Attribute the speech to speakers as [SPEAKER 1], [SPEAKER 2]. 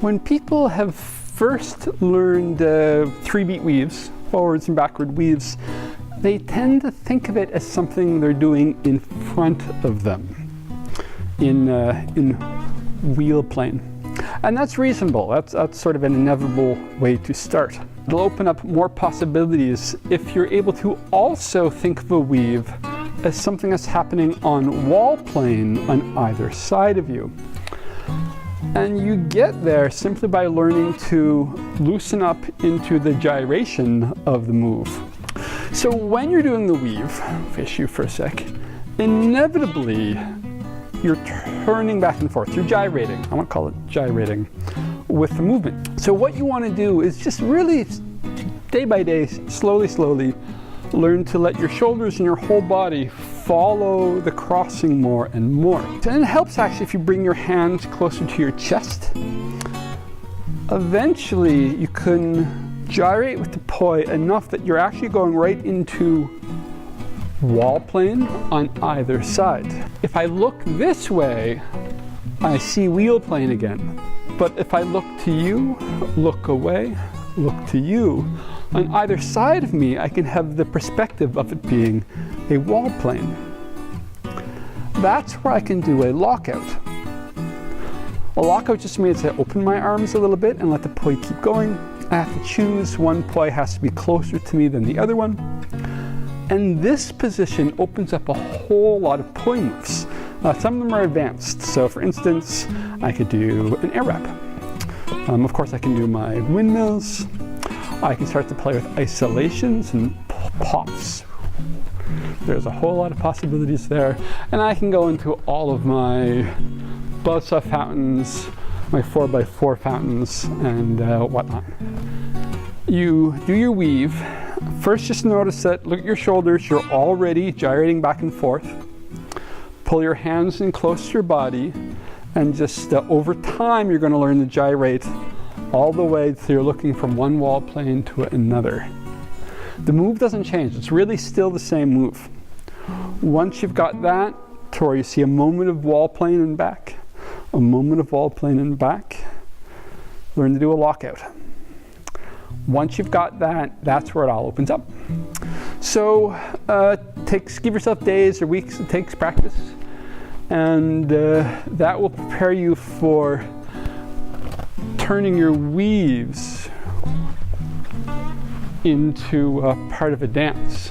[SPEAKER 1] When people have first learned 3-beat weaves, forwards and backward weaves, they tend to think of it as something they're doing in front of them, in wheel plane. And that's reasonable. That's sort of an inevitable way to start. It'll open up more possibilities if you're able to also think of a weave as something that's happening on wall plane on either side of you. And you get there simply by learning to loosen up into the gyration of the move. So when you're doing the weave, fish you for a sec, inevitably you're turning back and forth. You're gyrating. I want to call it gyrating with the movement. So what you want to do is just really, day by day, slowly, learn to let your shoulders and your whole body follow the crossing more and more. And it helps actually if you bring your hands closer to your chest. Eventually you can gyrate with the poi enough that you're actually going right into wall plane on either side. If I look this way, I see wheel plane again. But if I look to you, look away, look to you, on either side of me, I can have the perspective of it being a wall plane. That's where I can do a lockout. A lockout just means I open my arms a little bit and let the poi keep going. I have to choose. One poi has to be closer to me than the other one. And this position opens up a whole lot of poi moves. Some of them are advanced. So for instance, I could do an air wrap. Of course, I can do my windmills. I can start to play with isolations and pops. There's a whole lot of possibilities there. And I can go into all of my buzzsaw fountains, my 4x4 fountains, and whatnot. You do your weave. First, just notice that, look at your shoulders, you're already gyrating back and forth. Pull your hands in close to your body, and just over time, you're going to learn to gyrate all the way till you're looking from one wall plane to another. The move doesn't change, it's really still the same move. Once you've got that, to where you see a moment of wall plane and back, a moment of wall plane and back, learn to do a lockout. Once you've got that, that's where it all opens up. So give yourself days or weeks, it takes practice, and that will prepare you for turning your weaves into part of a dance.